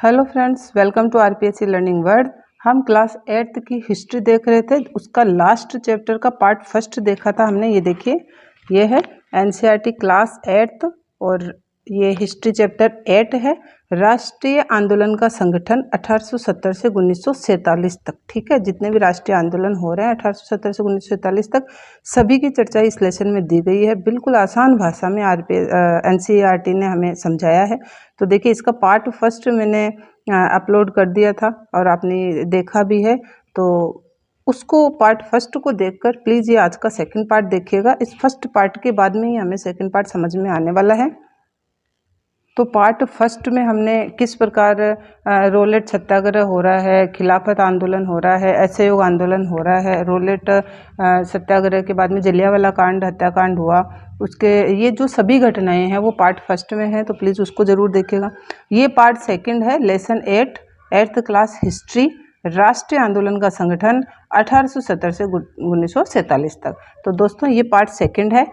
Hello friends, welcome to RPSC learning world. हम class 8th की history देख रहे थे। उसका लास्ट चैप्टर का पार्ट फर्स्ट देखा था हमने। ये देखिए, ये है एनसीईआरटी क्लास 8th और ये हिस्ट्री चैप्टर 8 है। राष्ट्रीय आंदोलन का संगठन 1870 से 1947 तक। ठीक है, जितने भी राष्ट्रीय आंदोलन हो रहे हैं 1870 से 1947 तक, सभी की चर्चा इस लेसन में दी गई है। बिल्कुल आसान भाषा में एनसीईआरटी ने हमें समझाया है। तो देखिए, इसका पार्ट फर्स्ट मैंने अपलोड कर दिया था और आपने देखा भी है। तो उसको पार्ट फर्स्ट को देखकर प्लीज़ ये आज का सेकंड पार्ट देखिएगा। इस फर्स्ट पार्ट के बाद में ही हमें सेकंड पार्ट समझ में आने वाला है। तो पार्ट फर्स्ट में हमने किस प्रकार रोलेट सत्याग्रह हो रहा है, खिलाफत आंदोलन हो रहा है, असहयोग आंदोलन हो रहा है, रोलेट सत्याग्रह के बाद में जलियांवाला कांड हत्याकांड हुआ, उसके ये जो सभी घटनाएं हैं वो पार्ट फर्स्ट में है। तो प्लीज़ उसको ज़रूर देखिएगा। ये पार्ट सेकंड है, लेसन 8th क्लास हिस्ट्री, राष्ट्रीय आंदोलन का संगठन 1870 से 1947 तक। तो दोस्तों, ये पार्ट सेकंड है।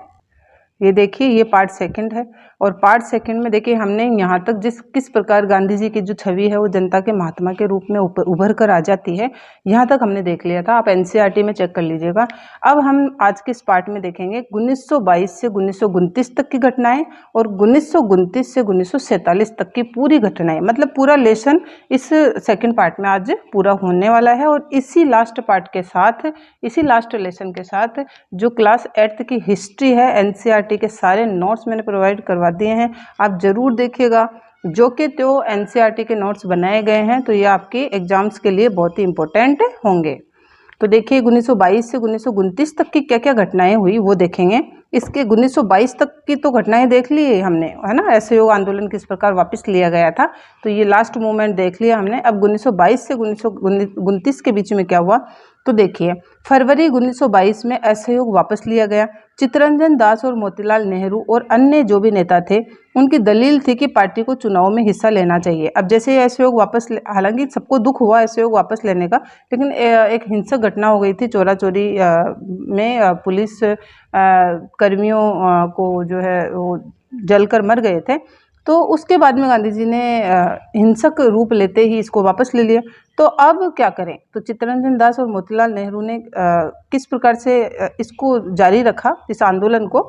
ये देखिए, ये पार्ट सेकंड है और पार्ट सेकंड में देखिए हमने यहाँ तक किस प्रकार गांधी जी की जो छवि है वो जनता के महात्मा के रूप में उभर कर आ जाती है, यहाँ तक हमने देख लिया था। आप एनसीईआरटी में चेक कर लीजिएगा। अब हम आज के इस पार्ट में देखेंगे 1922 से 1929 तक की घटनाएं और 1929 से 1947 तक की पूरी घटनाएं। मतलब पूरा लेसन इस सेकेंड पार्ट में आज पूरा होने वाला है। और इसी लास्ट पार्ट के साथ, इसी लास्ट लेसन के साथ जो क्लास 8th की हिस्ट्री है, एनसीईआरटी के सारे नोट्स मैंने प्रोवाइड करवा दिए हैं। आप जरूर देखिएगा। जो कि तो एनसीईआरटी के नोट्स बनाए गए हैं, तो ये आपके एग्जाम्स के लिए बहुत ही इंपॉर्टेंट होंगे। तो देखिए, 1922 से 1929 तक की क्या क्या घटनाएं हुई वो देखेंगे। इसके 1922 तक की तो घटनाएं देख ली हमने, है ना। असहयोग आंदोलन किस प्रकार वापस लिया गया था, तो ये लास्ट मूवमेंट देख लिया हमने। अब 1922 से 1929 के बीच में क्या हुआ, तो देखिए, फरवरी 1922 में असहयोग वापस लिया गया। चित्तरंजन दास और मोतीलाल नेहरू और अन्य जो भी नेता थे, उनकी दलील थी कि पार्टी को चुनाव में हिस्सा लेना चाहिए। अब जैसे ये असहयोग वापस, हालांकि सबको दुख हुआ असहयोग वापस लेने का, लेकिन एक हिंसक घटना हो गई थी। चोरा चोरी में पुलिस कर्मियों को जो है वो जलकर मर गए थे। तो उसके बाद में गांधी जी ने हिंसक रूप लेते ही इसको वापस ले लिया। तो अब क्या करें, तो चित्तरंजन दास और मोतीलाल नेहरू ने किस प्रकार से इसको जारी रखा, इस आंदोलन को,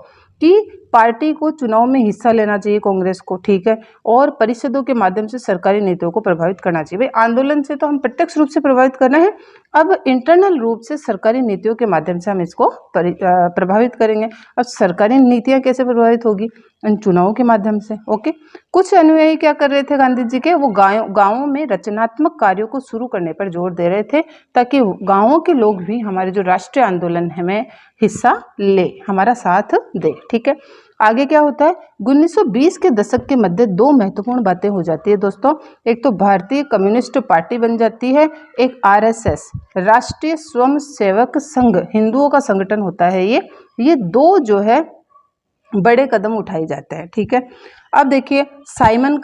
कि पार्टी को चुनाव में हिस्सा लेना चाहिए कांग्रेस को, ठीक है, और परिषदों के माध्यम से सरकारी नीतियों को प्रभावित करना चाहिए। भाई, आंदोलन से तो हम प्रत्यक्ष रूप से प्रभावित करना है, अब इंटरनल रूप से सरकारी नीतियों के माध्यम से हम इसको प्रभावित करेंगे। अब सरकारी नीतियां कैसे प्रभावित होगी, इन चुनावों के माध्यम से। ओके, कुछ अनुयायी क्या कर रहे थे गांधी जी के, वो गाँवों में रचनात्मक कार्यों को शुरू करने पर जोर दे रहे थे, ताकि गाँवों के लोग भी हमारे जो राष्ट्रीय आंदोलन है में हिस्सा ले, हमारा साथ दे। ठीक है, आगे क्या होता है, 1920 के दशक के मध्य दो महत्वपूर्ण बातें हो जाती है दोस्तों। एक तो भारतीय कम्युनिस्ट पार्टी बन जाती है, एक आरएसएस, राष्ट्रीय स्वयंसेवक संघ, हिंदुओं का संगठन होता है ये दो जो है बड़े कदम उठाए जाते हैं। ठीक है, अब देखिए, साइमन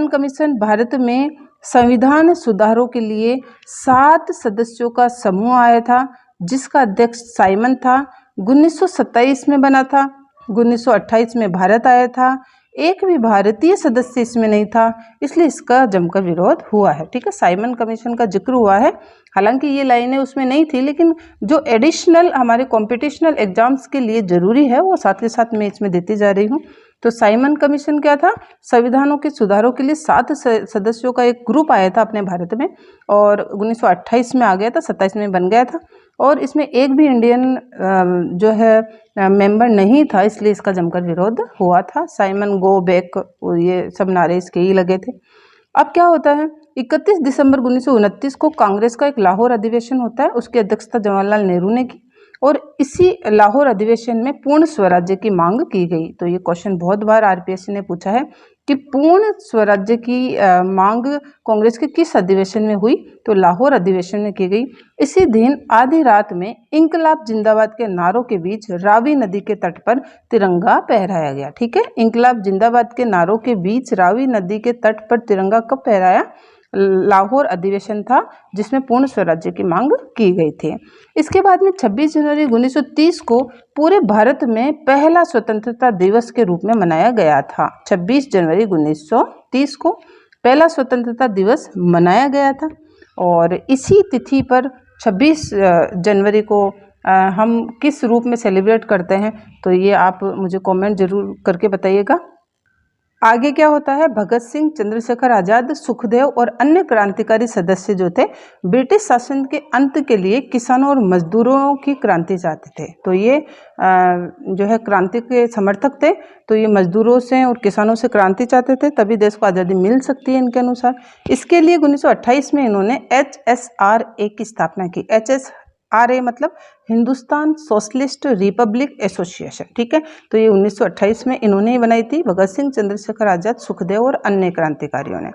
कमीशन भारत में संविधान सुधारों के लिए 7 सदस्यों का समूह आया था, जिसका अध्यक्ष साइमन था। 1927 में बना था, 1928 में भारत आया था। एक भी भारतीय सदस्य इसमें नहीं था, इसलिए इसका जमकर विरोध हुआ है। ठीक है, साइमन कमीशन का जिक्र हुआ है। हालांकि ये लाइनें उसमें नहीं थी, लेकिन जो एडिशनल हमारे कॉम्पिटिशनल एग्जाम्स के लिए जरूरी है वो साथ के साथ मैं इसमें देती जा रही हूँ। तो साइमन कमीशन क्या था, संविधानों के सुधारों के लिए 7 सदस्यों का एक ग्रुप आया था अपने भारत में, और 1928 में आ गया था, 27 में बन गया था। और इसमें एक भी इंडियन जो है मेंबर नहीं था, इसलिए इसका जमकर विरोध हुआ था। साइमन गो बैक, ये सब नारे इसके ही लगे थे। अब क्या होता है, 31 दिसंबर 1929 को कांग्रेस का एक लाहौर अधिवेशन होता है, उसकी अध्यक्षता जवाहरलाल नेहरू ने की, और इसी लाहौर अधिवेशन में पूर्ण स्वराज्य की मांग की गई। तो ये क्वेश्चन बहुत बार आरपीएससी ने पूछा है कि पूर्ण स्वराज्य की मांग कांग्रेस के किस अधिवेशन में हुई, तो लाहौर अधिवेशन में की गई। इसी दिन आधी रात में इंकलाब जिंदाबाद के नारों के बीच रावी नदी के तट पर तिरंगा फहराया गया। ठीक है, इंकलाब जिंदाबाद के नारों के बीच रावी नदी के तट पर तिरंगा कब फहराया, लाहौर अधिवेशन था जिसमें पूर्ण स्वराज्य की मांग की गई थी। इसके बाद में 26 जनवरी 1930 को पूरे भारत में पहला स्वतंत्रता दिवस के रूप में मनाया गया था। 26 जनवरी 1930 को पहला स्वतंत्रता दिवस मनाया गया था। और इसी तिथि पर 26 जनवरी को हम किस रूप में सेलिब्रेट करते हैं, तो ये आप मुझे कमेंट जरूर करके बताइएगा। आगे क्या होता है, भगत सिंह, चंद्रशेखर आजाद, सुखदेव और अन्य क्रांतिकारी सदस्य जो थे ब्रिटिश शासन के अंत के लिए किसानों और मजदूरों की क्रांति चाहते थे। तो ये जो है क्रांति के समर्थक थे। तो ये मजदूरों से और किसानों से क्रांति चाहते थे, तभी देश को आज़ादी मिल सकती है इनके अनुसार। इसके लिए 1928 में इन्होंने HSRA की स्थापना की। HSRA मतलब हिंदुस्तान सोशलिस्ट रिपब्लिक एसोसिएशन, ठीक है। तो ये 1928 में इन्होंने ही बनाई थी, भगत सिंह, चंद्रशेखर आजाद, सुखदेव और अन्य क्रांतिकारियों ने।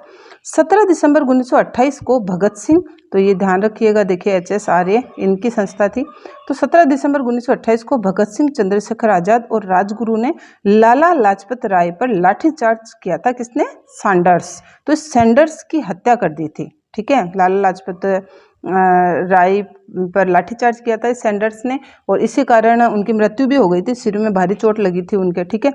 17 दिसंबर 1928 को भगत सिंह, तो ये ध्यान रखिएगा, देखिए HSRA इनकी संस्था थी। तो 17 दिसंबर 1928 को भगत सिंह, चंद्रशेखर आजाद और राजगुरु ने लाला लाजपत राय पर लाठीचार्ज किया था। किसने? सैंडर्स। तो सैंडर्स की हत्या कर दी थी, ठीक है। लाला लाजपत राय पर लाठीचार्ज किया था सैंडर्स ने, और इसी कारण उनकी मृत्यु भी हो गई थी, सिर में भारी चोट लगी थी उनके, ठीक है।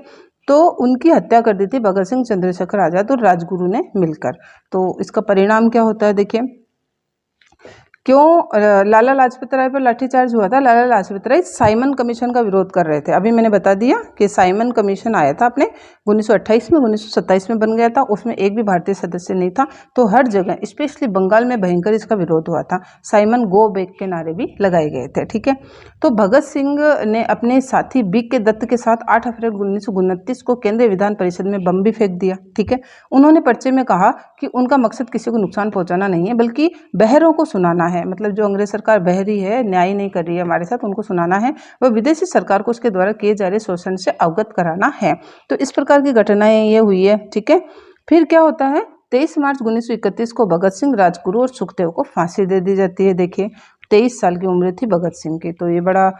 तो उनकी हत्या कर दी थी भगत सिंह, चंद्रशेखर आजाद और राजगुरु ने मिलकर। तो इसका परिणाम क्या होता है, देखिए क्यों लाला लाजपत राय पर लाठीचार्ज हुआ था। लाला लाजपत राय साइमन कमीशन का विरोध कर रहे थे। अभी मैंने बता दिया कि साइमन कमीशन आया था अपने 1928 में, 1927 में बन गया था। उसमें एक भी भारतीय सदस्य नहीं था। तो हर जगह स्पेशली बंगाल में भयंकर इसका विरोध हुआ था। साइमन गो बैक के नारे भी लगाए गए थे, ठीक है। तो भगत सिंह ने अपने साथी बी के दत्त के साथ 8 अप्रैल 1929 को केंद्रीय विधान परिषद में बम भी फेंक दिया, ठीक है। उन्होंने पर्चे में कहा कि उनका मकसद किसी को नुकसान पहुंचाना नहीं है, बल्कि बहरों को सुनाना है। मतलब जो अंग्रेज सरकार बहरी है, न्याय नहीं कर रही है हमारे साथ, उनको सुनाना है। वह विदेशी सरकार को उसके द्वारा किए जा रहे शोषण से अवगत कराना है। तो इस प्रकार की घटनाएं ये हुई है, ठीक है। फिर क्या होता है, 23 मार्च 1931 को भगत सिंह, राजगुरु और सुखदेव को फांसी दे दी जाती है। देखिए 23 साल की उम्र थी भगत सिंह की। तो ये बड़ा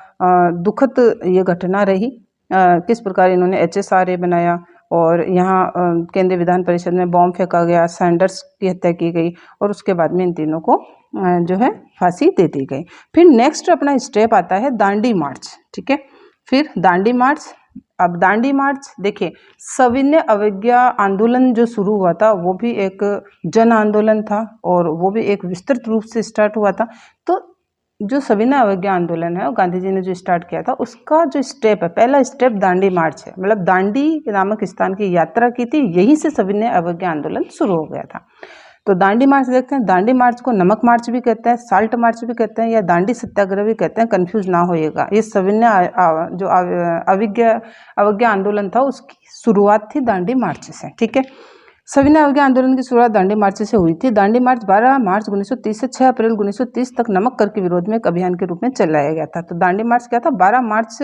दुखद ये घटना रही। किस प्रकार इन्होंने HSRA बनाया और यहाँ केंद्रीय विधान परिषद में बॉम्ब फेंका गया, सैंडर्स की हत्या की गई और उसके बाद में इन तीनों को जो है फांसी दे दी गई। फिर नेक्स्ट अपना स्टेप आता है दांडी मार्च, ठीक है। फिर दांडी मार्च। अब दांडी मार्च देखिए, सविनय अवज्ञा आंदोलन जो शुरू हुआ था वो भी एक जन आंदोलन था और वो भी एक विस्तृत रूप से स्टार्ट हुआ था। तो जो सविनय अवज्ञा आंदोलन है, गांधी जी ने जो स्टार्ट किया था, उसका जो स्टेप है, पहला स्टेप दांडी मार्च है। मतलब दांडी नामक स्थान की यात्रा की थी, यहीं से सविनय अवज्ञा आंदोलन शुरू हो गया था। तो दांडी मार्च देखते हैं। दांडी मार्च को नमक मार्च भी कहते हैं, साल्ट मार्च भी कहते हैं, या दांडी सत्याग्रह भी कहते हैं, कंफ्यूज ना होइएगा। ये सविनय जो अवज्ञा आंदोलन था उसकी शुरुआत थी दांडी मार्च से, ठीक है। सविनय अवज्ञा आंदोलन की शुरुआत दांडी मार्च से हुई थी। दांडी मार्च 12 मार्च 1930 से 6 अप्रैल 1930 तक नमक कर के विरोध में एक अभियान के रूप में चलाया गया था। तो दांडी मार्च क्या था, 12 मार्च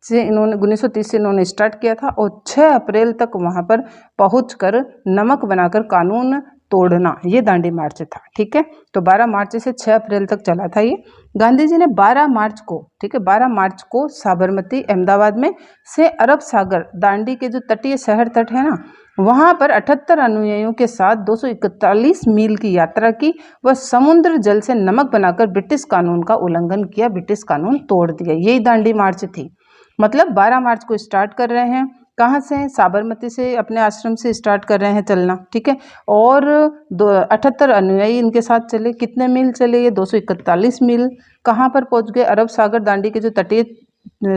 से इन्होंने 1930 से इन्होंने स्टार्ट किया था और 6 अप्रैल तक वहां पर पहुंचकर नमक बनाकर कानून तोड़ना, ये दांडी मार्च था, ठीक है। तो 12 मार्च से 6 अप्रैल तक चला था ये। गांधी जी ने 12 मार्च को, ठीक है, 12 मार्च को साबरमती अहमदाबाद में से अरब सागर दांडी के जो तटीय शहर तट है ना, वहां पर 78 अनुयायियों के साथ 241 मील की यात्रा की। वह समुद्र जल से नमक बनाकर ब्रिटिश कानून का उल्लंघन किया, ब्रिटिश कानून तोड़ दिया। यही दांडी मार्च थी। मतलब 12 मार्च को स्टार्ट कर रहे हैं, कहाँ से? साबरमती से, अपने आश्रम से स्टार्ट कर रहे हैं चलना, ठीक है। और 78 अनुयायी इनके साथ चले। कितने मील चले? ये 241 मील। कहाँ पर पहुंच गए? अरब सागर दांडी के जो तटीय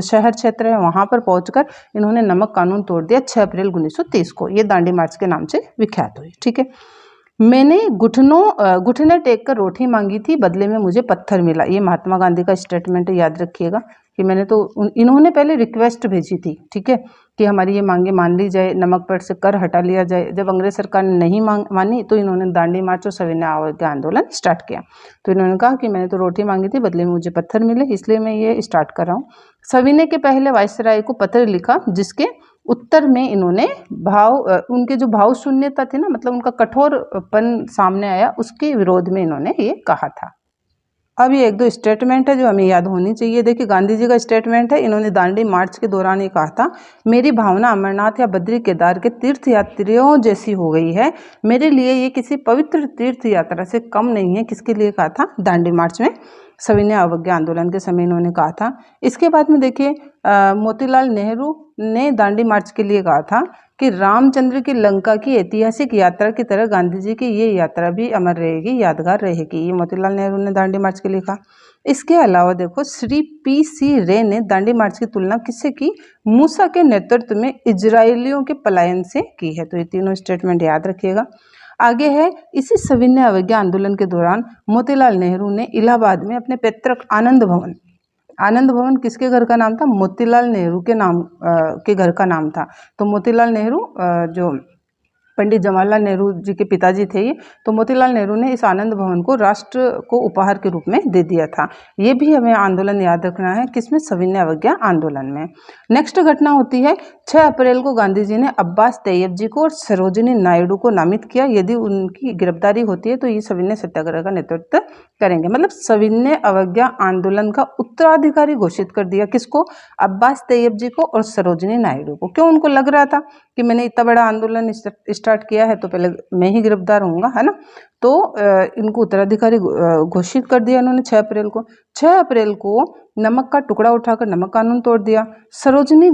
शहर क्षेत्र है वहां पर पहुंचकर इन्होंने नमक कानून तोड़ दिया 6 अप्रैल 1930 को। ये दांडी मार्च के नाम से विख्यात हुई, ठीक है। मैंने घुटने टेक कर रोटी मांगी थी, बदले में मुझे पत्थर मिला। ये महात्मा गांधी का स्टेटमेंट है, याद रखिएगा कि मैंने तो इन्होंने पहले रिक्वेस्ट भेजी थी, ठीक है, कि हमारी ये मांगे मान ली जाए, नमक पर से कर हटा लिया जाए। जब अंग्रेज सरकार ने नहीं मानी तो इन्होंने दांडी मार्च और सविनय अवज्ञा आंदोलन स्टार्ट किया। तो इन्होंने कहा कि मैंने तो रोटी मांगी थी, बदले में मुझे पत्थर मिले, इसलिए मैं ये स्टार्ट कर रहा हूँ। सविनय के पहले वायसराय को पत्र लिखा, जिसके उत्तर में इन्होंने उनके जो भाव शून्यता थी ना, मतलब उनका कठोरपन सामने आया, उसके विरोध में इन्होंने ये कहा था। अब ये 1-2 स्टेटमेंट है जो हमें याद होनी चाहिए। देखिए गांधी जी का स्टेटमेंट है, इन्होंने दांडी मार्च के दौरान ये कहा था, मेरी भावना अमरनाथ या बद्री केदार के तीर्थ यात्रियों जैसी हो गई है। मेरे लिए ये किसी पवित्र तीर्थ यात्रा से कम नहीं है। किसके लिए कहा था? दांडी मार्च में सविनय अवज्ञा आंदोलन के समय इन्होंने कहा था। इसके बाद में देखिए मोतीलाल नेहरू ने दांडी मार्च के लिए कहा था कि रामचंद्र की लंका की ऐतिहासिक यात्रा की तरह गांधी जी की ये यात्रा भी अमर रहेगी, यादगार रहेगी। ये मोतीलाल नेहरू ने दांडी मार्च के लिखा। इसके अलावा देखो श्री पी.सी. रे ने दांडी मार्च की तुलना किससे की? मूसा के नेतृत्व में इजरायलियों के पलायन से की है। तो ये तीनों स्टेटमेंट याद रखिएगा। आगे है, इसी सविनय अवज्ञा आंदोलन के दौरान मोतीलाल नेहरू ने इलाहाबाद में अपने पैतृक आनंद भवन किसके घर का नाम था? मोतीलाल नेहरू के नाम के घर का नाम था। तो मोतीलाल नेहरू जो पंडित जवाहरलाल नेहरू जी के पिताजी थे ये, तो मोतीलाल नेहरू ने इस आनंद भवन को राष्ट्र को उपहार के रूप में दे दिया था। ये भी हमें आंदोलन याद रखना है, किसमें? सविनय अवज्ञा आंदोलन में। नेक्स्ट घटना होती है 6 अप्रैल को गांधी जी ने अब्बास तैयब जी को और सरोजिनी नायडू को नामित किया। यदि उनकी गिरफ्तारी होती है तो ये सविनय सत्याग्रह का नेतृत्व करेंगे। मतलब सविनय अवज्ञा आंदोलन का उत्तराधिकारी घोषित कर दिया किसको? अब्बास तैयब जी को और सरोजिनी नायडू को। क्यों? उनको लग रहा था कि मैंने इतना बड़ा आंदोलन स्टार्ट किया है तो पहले मैं ही गिरफ्तार होऊंगा, है ना। तो इनको उत्तराधिकारी घोषित कर दिया इन्होंने 6 अप्रैल को। 6 अप्रैल को नमक का टुकड़ा उठाकर नमक कानून तोड़ दिया। सरोजिनी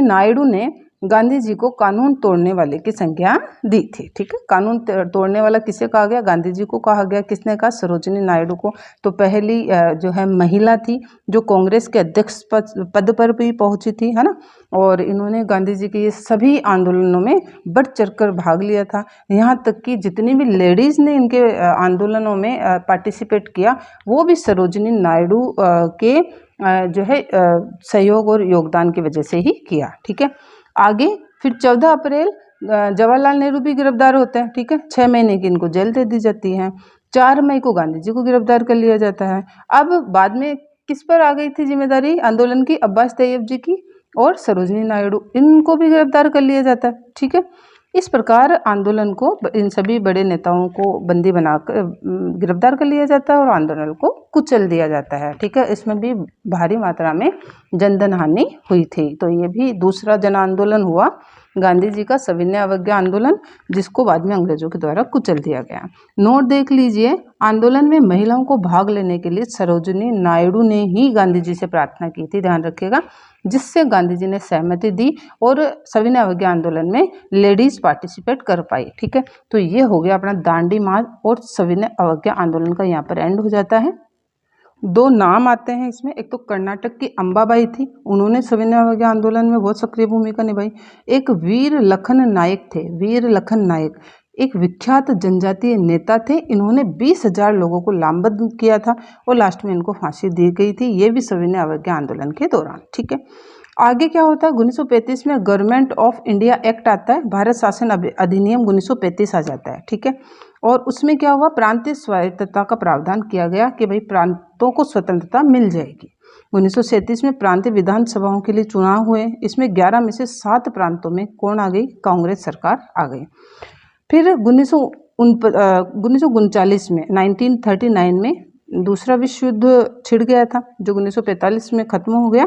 नायडू ने गांधी जी को कानून तोड़ने वाले की संज्ञा दी थी। ठीक है, कानून तोड़ने वाला किसे कहा गया? गांधी जी को कहा गया। किसने कहा? सरोजिनी नायडू को। तो पहली जो है महिला थी जो कांग्रेस के अध्यक्ष पद पर भी पहुंची थी, है ना। और इन्होंने गांधी जी के ये सभी आंदोलनों में बढ़ चढ़कर भाग लिया था। यहाँ तक कि जितनी भी लेडीज़ ने इनके आंदोलनों में पार्टिसिपेट किया वो भी सरोजिनी नायडू के जो है सहयोग और योगदान की वजह से ही किया। ठीक है, आगे फिर 14 अप्रैल जवाहरलाल नेहरू भी गिरफ्तार होते हैं। ठीक है, 6 महीने की इनको जेल दे दी जाती है। 4 मई को गांधी जी को गिरफ्तार कर लिया जाता है। अब बाद में किस पर आ गई थी जिम्मेदारी आंदोलन की? अब्बास तैयब जी की और सरोजिनी नायडू, इनको भी गिरफ्तार कर लिया जाता है। ठीक है, इस प्रकार आंदोलन को, इन सभी बड़े नेताओं को बंदी बनाकर गिरफ्तार कर लिया जाता है और आंदोलन को कुचल दिया जाता है। ठीक है, इसमें भी भारी मात्रा में जनधन हानि हुई थी। तो ये भी दूसरा जन आंदोलन हुआ गांधी जी का, सविनय अवज्ञा आंदोलन, जिसको बाद में अंग्रेजों के द्वारा कुचल दिया गया। नोट देख लीजिए, आंदोलन में महिलाओं को भाग लेने के लिए सरोजिनी नायडू ने ही गांधी जी से प्रार्थना की थी, ध्यान रखिएगा, जिससे गांधी जी ने सहमति दी और सविनय अवज्ञा आंदोलन में लेडीज पार्टिसिपेट कर पाई। ठीक है, तो ये हो गया अपना दांडी मार्च और सविनय अवज्ञा आंदोलन का यहाँ पर एंड हो जाता है। 2 नाम आते हैं इसमें, एक तो कर्नाटक की अंबाबाई थी, उन्होंने सविनय अवज्ञा आंदोलन में बहुत सक्रिय भूमिका निभाई। एक वीर लखन नायक थे, वीर लखन नायक एक विख्यात जनजातीय नेता थे, इन्होंने 20,000 लोगों को लामबंद किया था और लास्ट में इनको फांसी दी गई थी, ये भी सविनय अवज्ञा आंदोलन के दौरान। ठीक है, आगे क्या होता है? 1935 में गवर्नमेंट ऑफ इंडिया एक्ट आता है, भारत शासन अधिनियम 1935 आ जाता है। ठीक है, और उसमें क्या हुआ? प्रांतीय स्वायत्तता का प्रावधान किया गया कि भाई प्रांतों को स्वतंत्रता मिल जाएगी। 1937 में प्रांतीय विधानसभाओं के लिए चुनाव हुए, इसमें 11 में से 7 प्रांतों में कौन आ गई? कांग्रेस सरकार आ गई। फिर 1939 में 1939 में दूसरा विश्व युद्ध छिड़ गया था, जो 1945 में खत्म हो गया।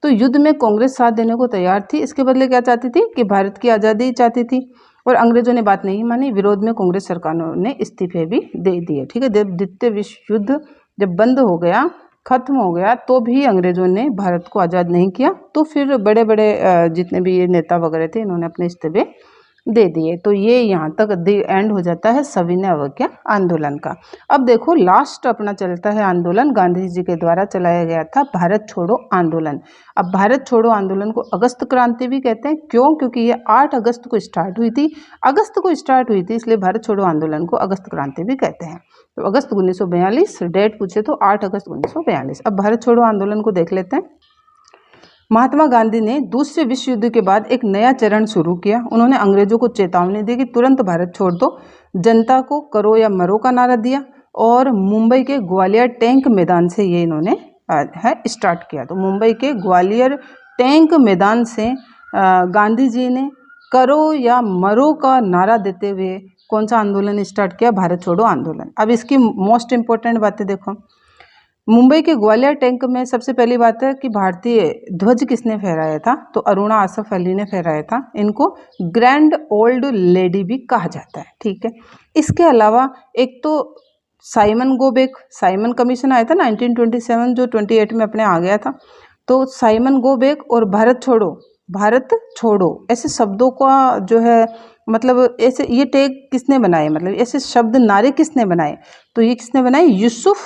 तो युद्ध में कांग्रेस साथ देने को तैयार थी, इसके बदले क्या चाहती थी? कि भारत की आज़ादी चाहती थी, और अंग्रेजों ने बात नहीं मानी, विरोध में कांग्रेस सरकार ने इस्तीफे भी दे दिए। ठीक है, द्वितीय विश्व युद्ध जब बंद हो गया, खत्म हो गया, तो भी अंग्रेजों ने भारत को आज़ाद नहीं किया। तो फिर बड़े बड़े जितने भी ये नेता वगैरह थे, इन्होंने अपने इस्तीफे दे दिए। तो ये यहाँ तक एंड हो जाता है सविनय अवज्ञा आंदोलन का। अब देखो लास्ट अपना चलता है आंदोलन, गांधी जी के द्वारा चलाया गया था भारत छोड़ो आंदोलन। अब भारत छोड़ो आंदोलन को अगस्त क्रांति भी कहते हैं, क्यों? क्योंकि ये 8 अगस्त को स्टार्ट हुई थी, इसलिए भारत छोड़ो आंदोलन को अगस्त क्रांति भी कहते हैं। तो अगस्त 1942, डेट पूछे तो 8 अगस्त 1942। अब भारत छोड़ो आंदोलन को देख लेते हैं। महात्मा गांधी ने दूसरे विश्व युद्ध के बाद एक नया चरण शुरू किया। उन्होंने अंग्रेजों को चेतावनी दी कि तुरंत भारत छोड़ दो, जनता को करो या मरो का नारा दिया, और मुंबई के ग्वालियर टैंक मैदान से ये इन्होंने स्टार्ट किया। तो मुंबई के ग्वालियर टैंक मैदान से गांधी जी ने करो या मरो का नारा देते हुए कौन सा आंदोलन स्टार्ट किया? भारत छोड़ो आंदोलन। अब इसकी मोस्ट इंपॉर्टेंट बातें देखो। मुंबई के ग्वालियर टैंक में सबसे पहली बात है कि भारतीय ध्वज किसने फहराया था? तो अरुणा आसफ अली ने फहराया था। इनको ग्रैंड ओल्ड लेडी भी कहा जाता है। ठीक है, इसके अलावा एक तो साइमन कमीशन आया था 1927, जो 28 में अपने आ गया था। तो साइमन गो बैक और भारत छोड़ो, भारत छोड़ो ऐसे शब्दों का जो है मतलब ऐसे ये टैग किसने बनाए, मतलब ऐसे शब्द नारे किसने बनाए, तो ये किसने बनाए, यूसुफ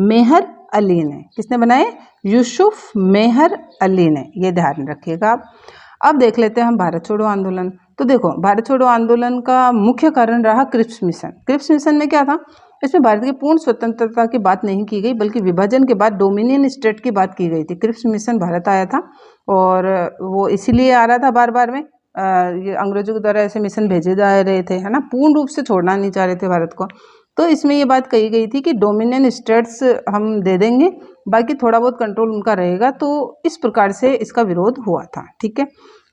मेहर अली ने। किसने बनाए, यूसुफ मेहर अली ने, ये ध्यान रखिएगा आप। अब देख लेते हैं हम भारत छोड़ो आंदोलन। तो देखो भारत छोड़ो आंदोलन का मुख्य कारण रहा क्रिप्स मिशन। क्रिप्स मिशन में क्या था, इसमें भारत की पूर्ण स्वतंत्रता की बात नहीं की गई बल्कि विभाजन के बाद डोमिनियन स्टेट की बात की गई थी। क्रिप्स मिशन भारत आया था और वो इसीलिए आ रहा था बार बार में, ये अंग्रेजों के द्वारा ऐसे मिशन भेजे जा रहे थे, है ना, पूर्ण रूप से छोड़ना नहीं चाह रहे थे भारत को। तो इसमें ये बात कही गई थी कि डोमिनियन स्टेट्स हम दे देंगे, बाकी थोड़ा बहुत कंट्रोल उनका रहेगा। तो इस प्रकार से इसका विरोध हुआ था, ठीक है।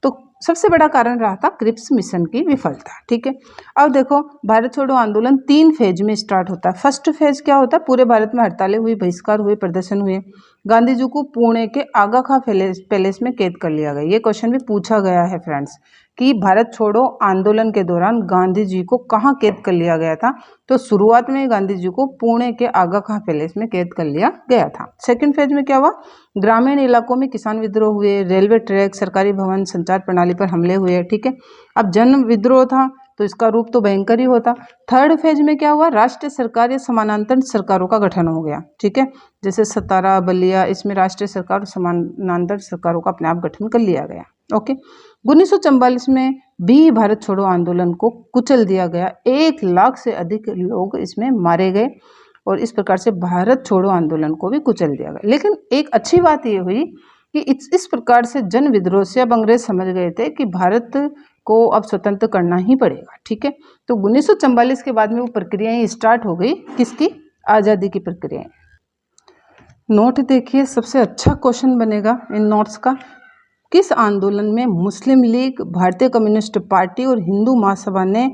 तो सबसे बड़ा कारण रहा था क्रिप्स मिशन की विफलता, ठीक है। अब देखो भारत छोड़ो आंदोलन 3 फेज में स्टार्ट होता है। फर्स्ट फेज क्या होता है, पूरे भारत में हड़तालें हुई, बहिष्कार हुए, प्रदर्शन हुए। गांधी जी को पुणे के आगा खां पैलेस में कैद कर लिया गया। ये क्वेश्चन भी पूछा गया है फ्रेंड्स कि भारत छोड़ो आंदोलन के दौरान गांधी जी को कहाँ कैद कर लिया गया था। तो शुरुआत में गांधी जी को पुणे के आगा खां पैलेस में कैद कर लिया गया था। सेकंड फेज में क्या हुआ, ग्रामीण इलाकों में किसान विद्रोह हुए, रेलवे ट्रैक, सरकारी भवन, संचार प्रणाली पर हमले हुए, ठीक है। अब जन विद्रोह था तो इसका रूप तो भयंकर ही होता। थर्ड फेज में क्या हुआ, राष्ट्रीय सरकार या समानांतर सरकारों का गठन हो गया, ठीक है। जैसे सतारा, बलिया, इसमें राष्ट्रीय सरकार और समानांतर सरकारों का अपने आप गठन कर लिया गया, ओके। 1944 में भी भारत छोड़ो आंदोलन को कुचल दिया गया। 1 लाख से अधिक लोग इसमें मारे गए और इस प्रकार से भारत छोड़ो आंदोलन को भी कुचल दिया गया। लेकिन एक अच्छी बात ये हुई कि इस प्रकार से जन विद्रोह से अब अंग्रेज समझ गए थे कि भारत को अब स्वतंत्र करना ही पड़ेगा, ठीक है। तो 1944 के बाद में वो प्रक्रियाएं स्टार्ट हो गई, किसकी, आज़ादी की प्रक्रियाएं। नोट देखिए, सबसे अच्छा क्वेश्चन बनेगा इन नोट्स का, किस आंदोलन में मुस्लिम लीग, भारतीय कम्युनिस्ट पार्टी और हिंदू महासभा ने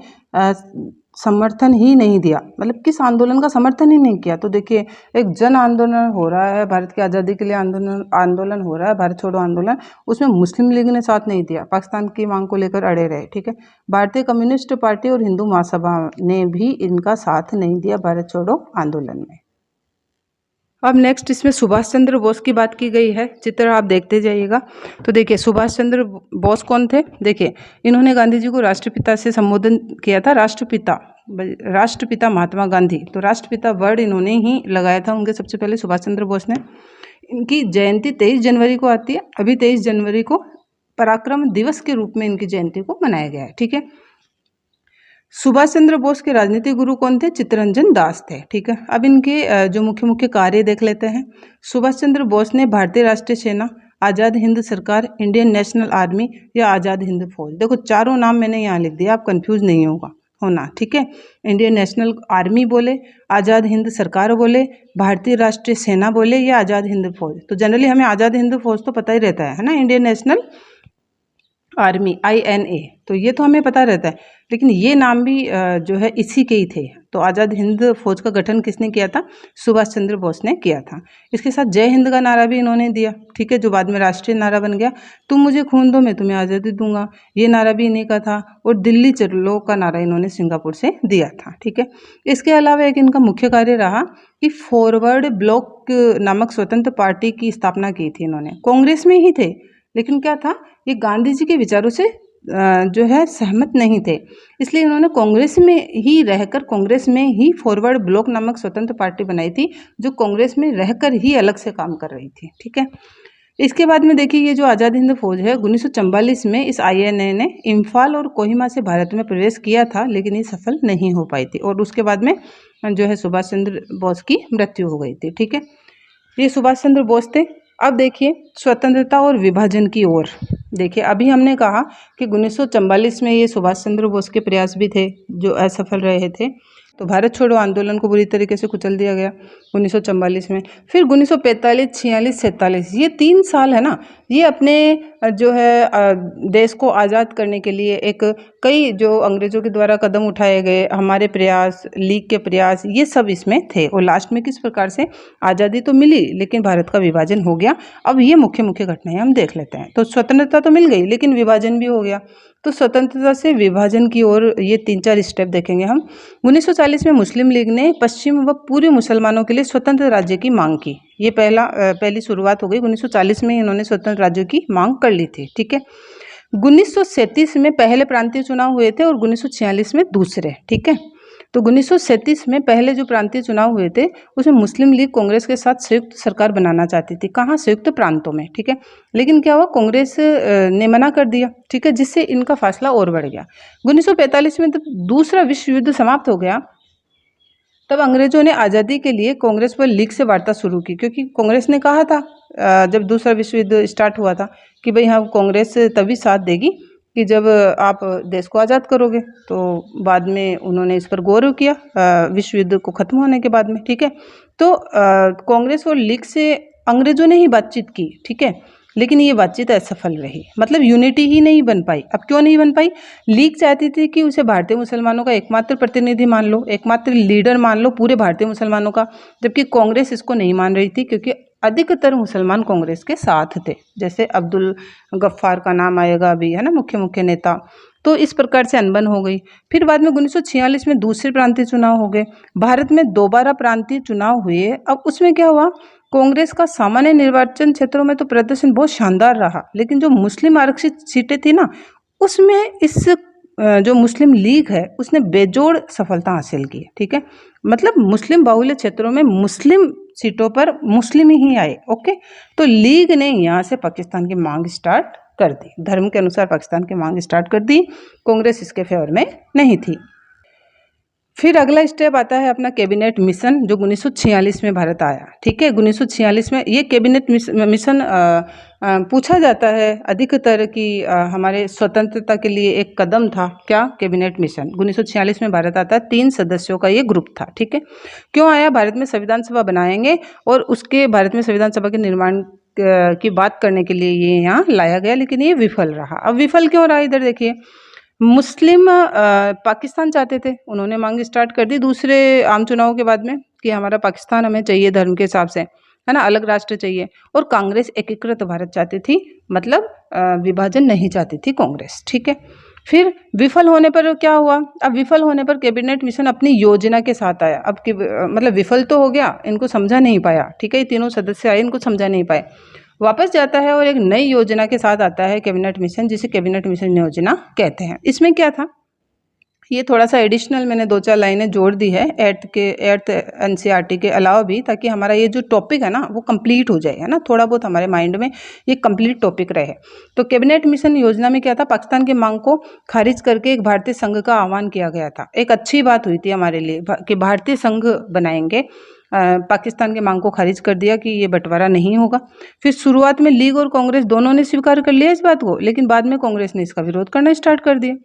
समर्थन ही नहीं दिया, मतलब किस आंदोलन का समर्थन ही नहीं किया। तो देखिए एक जन आंदोलन हो रहा है, भारत की आज़ादी के लिए आंदोलन हो रहा है, भारत छोड़ो आंदोलन, उसमें मुस्लिम लीग ने साथ नहीं दिया, पाकिस्तान की मांग को लेकर अड़े रहे, ठीक है। भारतीय कम्युनिस्ट पार्टी और हिंदू महासभा ने भी इनका साथ नहीं दिया भारत छोड़ो आंदोलन में। अब नेक्स्ट इसमें सुभाष चंद्र बोस की बात की गई है, चित्र आप देखते जाइएगा। तो देखिए सुभाष चंद्र बोस कौन थे, देखिए इन्होंने गांधी जी को राष्ट्रपिता से संबोधन किया था, राष्ट्रपिता महात्मा गांधी। तो राष्ट्रपिता वर्ड इन्होंने ही लगाया था उनके सबसे पहले, सुभाष चंद्र बोस ने। इनकी जयंती 23 जनवरी को आती है। अभी 23 जनवरी को पराक्रम दिवस के रूप में इनकी जयंती को मनाया गया है, ठीक है। सुभाष चंद्र बोस के राजनीतिक गुरु कौन थे, चित्तरंजन दास थे, ठीक है। अब इनके जो मुख्य मुख्य कार्य देख लेते हैं। सुभाष चंद्र बोस ने भारतीय राष्ट्रीय सेना, आज़ाद हिंद सरकार, इंडियन नेशनल आर्मी या आज़ाद हिंद फौज, देखो चारों नाम मैंने यहाँ लिख दिया, आप कंफ्यूज नहीं होना, ठीक है। इंडियन नेशनल आर्मी बोले, आज़ाद हिंद सरकार बोले, भारतीय राष्ट्रीय सेना बोले या आज़ाद हिंद फौज। तो जनरली हमें आज़ाद हिंद फौज तो पता ही रहता है ना, इंडियन नेशनल आर्मी INA, तो ये तो हमें पता रहता है, लेकिन ये नाम भी जो है इसी के ही थे। तो आज़ाद हिंद फौज का गठन किसने किया था, सुभाष चंद्र बोस ने किया था। इसके साथ जय हिंद का नारा भी इन्होंने दिया, ठीक है, जो बाद में राष्ट्रीय नारा बन गया। तुम मुझे खून दो मैं तुम्हें आज़ादी दूंगा, ये नारा भी इन्हीं का था। और दिल्ली चलो का नारा इन्होंने सिंगापुर से दिया था, ठीक है। इसके अलावा एक इनका मुख्य कार्य रहा कि फॉरवर्ड ब्लॉक नामक स्वतंत्र पार्टी की स्थापना की थी इन्होंने। कांग्रेस में ही थे, लेकिन क्या था, ये गांधी जी के विचारों से जो है सहमत नहीं थे, इसलिए इन्होंने कांग्रेस में ही रहकर, कांग्रेस में ही फॉरवर्ड ब्लॉक नामक स्वतंत्र पार्टी बनाई थी, जो कांग्रेस में रहकर ही अलग से काम कर रही थी, ठीक है। इसके बाद में देखिए ये जो आज़ाद हिंद फौज है, 1944 में इस INA ने इम्फाल और कोहिमा से भारत में प्रवेश किया था, लेकिन ये सफल नहीं हो पाई थी। और उसके बाद में जो है सुभाष चंद्र बोस की मृत्यु हो गई थी, ठीक है। ये सुभाष चंद्र बोस थे। अब देखिए स्वतंत्रता और विभाजन की ओर। देखिए अभी हमने कहा कि 1944 में ये सुभाष चंद्र बोस के प्रयास भी थे जो असफल रहे थे, तो भारत छोड़ो आंदोलन को बुरी तरीके से कुचल दिया गया 1944 में। फिर 1945, 46, 47 ये 3 साल है ना, ये अपने जो है देश को आज़ाद करने के लिए एक कई जो अंग्रेज़ों के द्वारा कदम उठाए गए, हमारे प्रयास, लीग के प्रयास, ये सब इसमें थे। और लास्ट में किस प्रकार से आज़ादी तो मिली, लेकिन भारत का विभाजन हो गया। अब ये मुख्य मुख्य घटनाएं हम देख लेते हैं। तो स्वतंत्रता तो मिल गई, लेकिन विभाजन भी हो गया। तो स्वतंत्रता से विभाजन की ओर ये 3-4 स्टेप देखेंगे हम। 1940 में मुस्लिम लीग ने पश्चिम व पूर्वी मुसलमानों के लिए स्वतंत्र राज्य की मांग की, ये पहली शुरुआत हो गई। 1940 में इन्होंने स्वतंत्र राज्यों की मांग कर ली थी। ठीक है, 1937 में पहले प्रांतीय चुनाव हुए थे और 1946 में दूसरे। ठीक है, तो 1937 में पहले जो प्रांतीय चुनाव हुए थे उसमें मुस्लिम लीग कांग्रेस के साथ संयुक्त सरकार बनाना चाहती थी। कहाँ? संयुक्त प्रांतों में। ठीक है, लेकिन क्या हुआ, कांग्रेस ने मना कर दिया। ठीक है, जिससे इनका फासला और बढ़ गया। 1945 में जब दूसरा विश्व युद्ध समाप्त हो गया तब अंग्रेजों ने आज़ादी के लिए कांग्रेस पर लीग से वार्ता शुरू की, क्योंकि कांग्रेस ने कहा था जब दूसरा विश्व युद्ध स्टार्ट हुआ था कि भाई हाँ, कांग्रेस तभी साथ देगी कि जब आप देश को आज़ाद करोगे। तो बाद में उन्होंने इस पर गौर किया विश्व युद्ध को ख़त्म होने के बाद में। ठीक है, तो कांग्रेस और लीग से अंग्रेजों ने ही बातचीत की। ठीक है, लेकिन ये बातचीत असफल रही, मतलब यूनिटी ही नहीं बन पाई। अब क्यों नहीं बन पाई? लीग चाहती थी कि उसे भारतीय मुसलमानों का एकमात्र प्रतिनिधि मान लो, एकमात्र लीडर मान लो पूरे भारतीय मुसलमानों का, जबकि कांग्रेस इसको नहीं मान रही थी, क्योंकि अधिकतर मुसलमान कांग्रेस के साथ थे। जैसे अब्दुल गफ्फार का नाम आएगा अभी, है ना, मुख्य नेता। तो इस प्रकार से अनबन हो गई। फिर बाद में 1946 में दूसरे प्रांतीय चुनाव हो गए। भारत में दोबारा प्रांतीय चुनाव हुए। अब उसमें क्या हुआ, कांग्रेस का सामान्य निर्वाचन क्षेत्रों में तो प्रदर्शन बहुत शानदार रहा, लेकिन जो मुस्लिम आरक्षित सीटें थी ना, उसमें इस जो मुस्लिम लीग है उसने बेजोड़ सफलता हासिल की। ठीक है, मतलब मुस्लिम बाहुल्य क्षेत्रों में मुस्लिम सीटों पर मुस्लिम ही आए। ओके, तो लीग ने यहाँ से पाकिस्तान की मांग स्टार्ट कर दी, धर्म के अनुसार पाकिस्तान की मांग स्टार्ट कर दी। कांग्रेस इसके फेवर में नहीं थी। फिर अगला स्टेप आता है अपना कैबिनेट मिशन, जो 1946 में भारत आया। ठीक है, 1946 में ये कैबिनेट मिशन पूछा जाता है अधिकतर कि हमारे स्वतंत्रता के लिए एक कदम था क्या? कैबिनेट मिशन 1946 में भारत आता है। 3 सदस्यों का ये ग्रुप था। ठीक है, क्यों आया? भारत में संविधान सभा बनाएंगे और उसके भारत में संविधान सभा के निर्माण की बात करने के लिए ये यहाँ लाया गया, लेकिन ये विफल रहा। अब विफल क्यों रहा? इधर देखिए, मुस्लिम पाकिस्तान चाहते थे, उन्होंने मांग स्टार्ट कर दी दूसरे आम चुनाव के बाद में कि हमारा पाकिस्तान हमें चाहिए धर्म के हिसाब से, है ना, अलग राष्ट्र चाहिए। और कांग्रेस एकीकृत भारत चाहती थी, मतलब विभाजन नहीं चाहती थी कांग्रेस। ठीक है, फिर विफल होने पर क्या हुआ? अब विफल होने पर कैबिनेट मिशन अपनी योजना के साथ आया। अब मतलब विफल तो हो गया, इनको समझा नहीं पाया। ठीक है, ये तीनों सदस्य आए, इनको समझा नहीं पाए, वापस जाता है और एक नई योजना के साथ आता है कैबिनेट मिशन, जिसे कैबिनेट मिशन योजना कहते हैं। इसमें क्या था, ये थोड़ा सा एडिशनल मैंने 2-4 लाइनें जोड़ दी है एट्थ एनसीईआरटी के अलावा भी, ताकि हमारा ये जो टॉपिक है ना वो कंप्लीट हो जाए, है ना, थोड़ा बहुत हमारे माइंड में ये कंप्लीट टॉपिक रहे। तो कैबिनेट मिशन योजना में क्या था, पाकिस्तान की मांग को खारिज करके एक भारतीय संघ का आह्वान किया गया था। एक अच्छी बात हुई थी हमारे लिए कि भारतीय संघ बनाएंगे। पाकिस्तान के मांग को खारिज कर दिया कि ये बंटवारा नहीं होगा। फिर शुरुआत में लीग और कांग्रेस दोनों ने स्वीकार कर लिया इस बात को, लेकिन बाद में कांग्रेस ने इसका विरोध करना स्टार्ट कर दिया।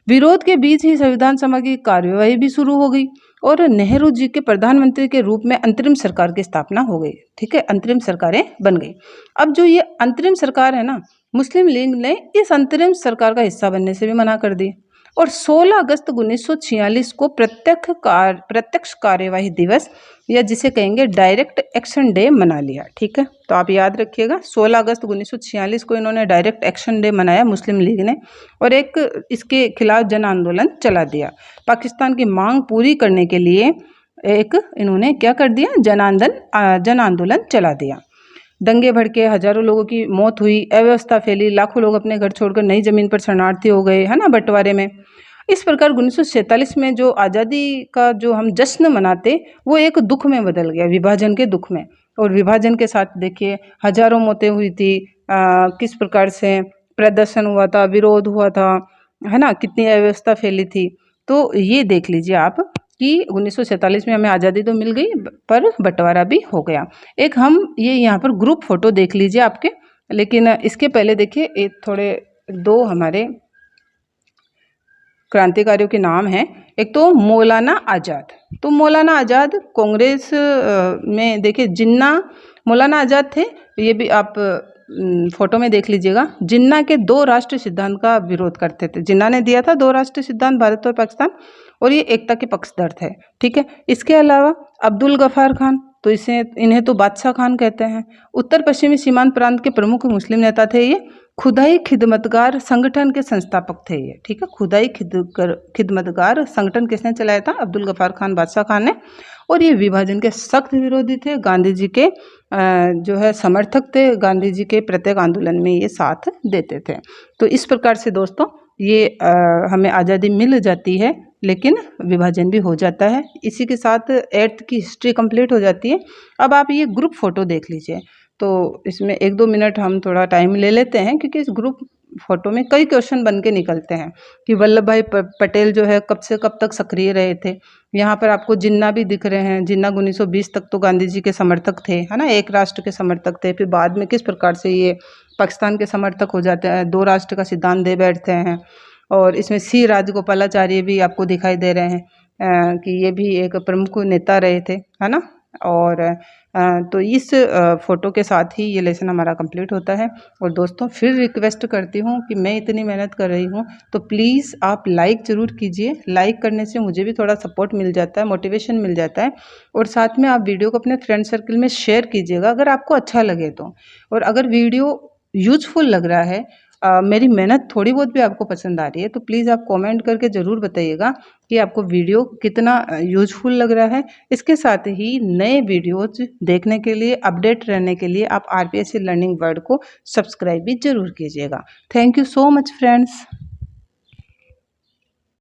विरोध के बीच ही संविधान सभा की कार्यवाही भी शुरू हो गई और नेहरू जी के प्रधानमंत्री के रूप में अंतरिम सरकार की स्थापना हो गई। ठीक है, अंतरिम सरकारें बन गई। अब जो ये अंतरिम सरकार है ना, मुस्लिम लीग ने इस अंतरिम सरकार का हिस्सा बनने से भी मना कर दी और 16 अगस्त 1946 को प्रत्यक्ष कार्यवाही दिवस, या जिसे कहेंगे डायरेक्ट एक्शन डे, मना लिया। ठीक है, तो आप याद रखिएगा 16 अगस्त 1946 को इन्होंने डायरेक्ट एक्शन डे मनाया मुस्लिम लीग ने, और एक इसके खिलाफ जन आंदोलन चला दिया। पाकिस्तान की मांग पूरी करने के लिए एक इन्होंने क्या कर दिया, जन आंदोलन चला दिया। दंगे भड़के, हजारों लोगों की मौत हुई, अव्यवस्था फैली, लाखों लोग अपने घर छोड़कर नई जमीन पर शरणार्थी हो गए, है ना, बंटवारे में। इस प्रकार 1947 में जो आज़ादी का जो हम जश्न मनाते, वो एक दुख में बदल गया, विभाजन के दुख में। और विभाजन के साथ देखिए हजारों मौतें हुई थी, किस प्रकार से प्रदर्शन हुआ था, विरोध हुआ था, है ना, कितनी अव्यवस्था फैली थी। तो ये देख लीजिए आप कि 1947 में हमें आज़ादी तो मिल गई पर बंटवारा भी हो गया। एक हम ये यहाँ पर ग्रुप फोटो देख लीजिए आपके, लेकिन इसके पहले देखिए एक थोड़े 2 हमारे क्रांतिकारियों के नाम हैं। एक तो मौलाना आज़ाद, तो मौलाना आज़ाद कांग्रेस में देखिए जिन्ना मौलाना आज़ाद थे, ये भी आप फोटो में देख लीजिएगा। जिन्ना के 2 राष्ट्र सिद्धांत का विरोध करते थे, जिन्ना ने दिया था 2 राष्ट्र सिद्धांत, भारत और पाकिस्तान, और ये एकता के पक्षधर थे। ठीक है, इसके अलावा अब्दुल गफ्फार खान, तो इन्हें तो बादशाह खान कहते हैं। उत्तर पश्चिमी सीमांत प्रांत के प्रमुख मुस्लिम नेता थे ये। खुदाई खिदमतगार संगठन के संस्थापक थे ये, ठीक है। खुदाई खिदमतगार संगठन किसने चलाया था? अब्दुल गफ्फार खान बादशाह खान ने। और ये विभाजन के सख्त विरोधी थे, गांधी जी के जो है समर्थक थे, गांधी जी के प्रत्येक आंदोलन में ये साथ देते थे। तो इस प्रकार से दोस्तों ये हमें आज़ादी मिल जाती है, लेकिन विभाजन भी हो जाता है। इसी के साथ 8th की हिस्ट्री कंप्लीट हो जाती है। अब आप ये ग्रुप फोटो देख लीजिए। तो इसमें 1-2 मिनट हम थोड़ा टाइम ले लेते हैं, क्योंकि इस ग्रुप फोटो में कई क्वेश्चन बन के निकलते हैं कि वल्लभ भाई पटेल जो है कब से कब तक सक्रिय रहे थे। यहाँ पर आपको जिन्ना भी दिख रहे हैं। जिन्ना 1920 तक तो गांधी जी के समर्थक थे, है ना, एक राष्ट्र के समर्थक थे। फिर बाद में किस प्रकार से ये पाकिस्तान के समर्थक हो जाते हैं, 2 राष्ट्र का सिद्धांत दे बैठते हैं। और इसमें सी राजगोपालाचार्य भी आपको दिखाई दे रहे हैं कि ये भी एक प्रमुख नेता रहे थे, है ना। और तो इस फोटो के साथ ही ये लेसन हमारा कंप्लीट होता है। और दोस्तों फिर रिक्वेस्ट करती हूँ कि मैं इतनी मेहनत कर रही हूँ तो प्लीज़ आप लाइक ज़रूर कीजिए। लाइक करने से मुझे भी थोड़ा सपोर्ट मिल जाता है, मोटिवेशन मिल जाता है। और साथ में आप वीडियो को अपने फ्रेंड सर्कल में शेयर कीजिएगा अगर आपको अच्छा लगे तो। और अगर वीडियो यूजफुल लग रहा है, मेरी मेहनत थोड़ी बहुत भी आपको पसंद आ रही है, तो प्लीज़ आप कमेंट करके ज़रूर बताइएगा कि आपको वीडियो कितना यूजफुल लग रहा है। इसके साथ ही नए वीडियोज देखने के लिए, अपडेट रहने के लिए आप RPSC लर्निंग वर्ल्ड को सब्सक्राइब भी ज़रूर कीजिएगा। Thank you so much friends.